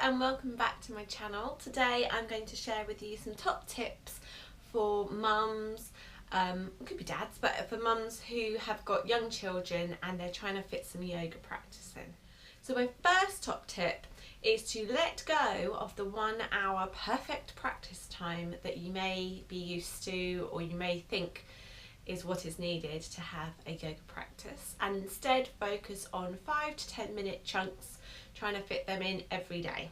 and welcome back to my channel. Today I'm going to share with you some top tips for mums, it could be dads, but for mums who have got young children and they're trying to fit some yoga practice in. So my first top tip is to let go of the 1 hour perfect practice time that you may be used to or you may think is what is needed to have a yoga practice, and instead focus on 5 to 10 minute chunks, trying to fit them in every day.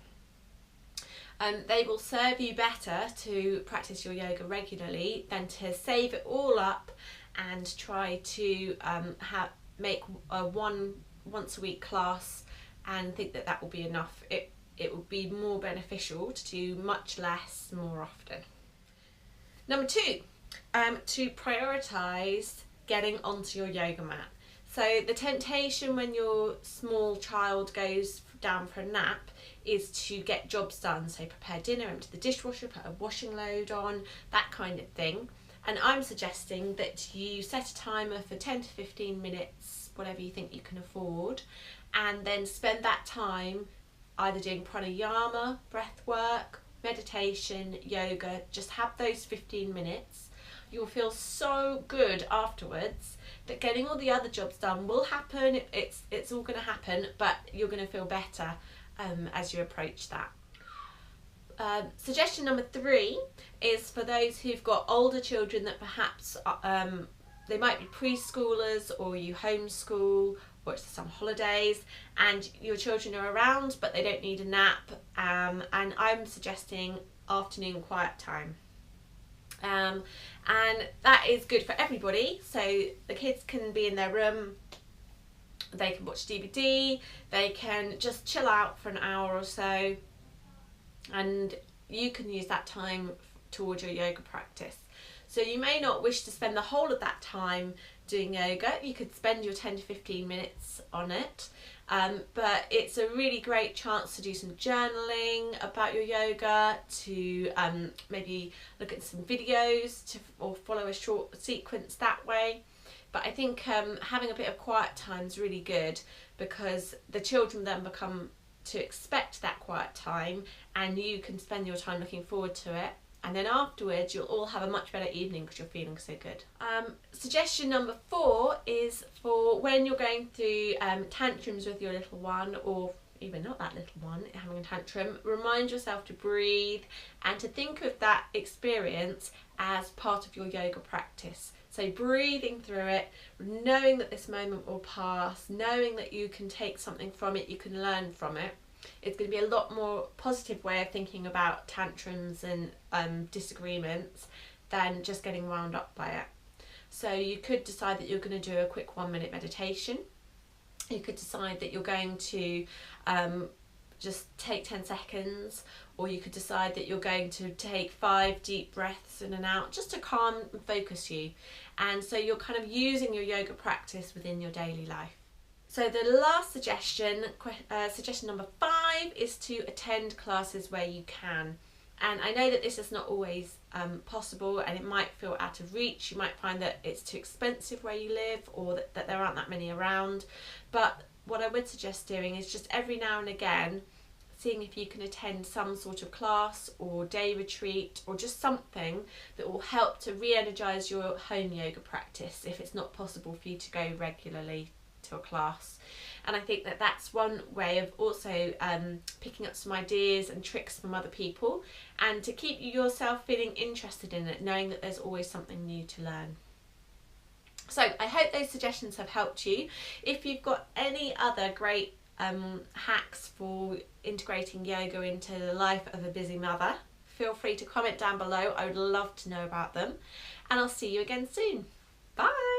They will serve you better to practice your yoga regularly than to save it all up and try to make a once a week class and think that that will be enough. It will be more beneficial to do much less more often. Number 2, to prioritise getting onto your yoga mat. So the temptation when your small child goes down for a nap is to get jobs done, so prepare dinner, empty the dishwasher, put a washing load on, that kind of thing. And I'm suggesting that you set a timer for 10 to 15 minutes, whatever you think you can afford, and then spend that time either doing pranayama, breath work, meditation, yoga. Just have those 15 minutes. You'll feel so good afterwards that getting all the other jobs done will happen. It's all going to happen, but you're going to feel better as you approach that. Suggestion number 3 is for those who've got older children that perhaps they might be preschoolers, or you homeschool, or it's the summer holidays and your children are around but they don't need a nap, and I'm suggesting afternoon quiet time. And that is good for everybody, so the kids can be in their room, they can watch DVD, they can just chill out for an hour or so, and you can use that time towards your yoga practice. So you may not wish to spend the whole of that time doing yoga. You could spend your 10 to 15 minutes on it, but it's a really great chance to do some journaling about your yoga, to maybe look at some videos or follow a short sequence that way. But I think having a bit of quiet time is really good, because the children then become to expect that quiet time and you can spend your time looking forward to it. And then afterwards you'll all have a much better evening because you're feeling so good. Suggestion number 4 is for when you're going through tantrums with your little one, or even not that little one having a tantrum, remind yourself to breathe and to think of that experience as part of your yoga practice. So breathing through it, knowing that this moment will pass, knowing that you can take something from it, you can learn from it. It's going to be a lot more positive way of thinking about tantrums and disagreements than just getting wound up by it. So you could decide that you're going to do a quick 1-minute meditation. You could decide that you're going to just take 10 seconds, or you could decide that you're going to take 5 deep breaths in and out just to calm and focus you. And so you're kind of using your yoga practice within your daily life. So the last suggestion, suggestion number 5, is to attend classes where you can. And I know that this is not always possible, and it might feel out of reach. You might find that it's too expensive where you live, or that there aren't that many around. But what I would suggest doing is just every now and again seeing if you can attend some sort of class or day retreat, or just something that will help to re-energise your home yoga practice if it's not possible for you to go regularly to a class. And I think that that's one way of also picking up some ideas and tricks from other people, and to keep yourself feeling interested in it, knowing that there's always something new to learn. So I hope those suggestions have helped you. If you've got any other great hacks for integrating yoga into the life of a busy mother, feel free to comment down below. I would love to know about them, and I'll see you again soon. Bye!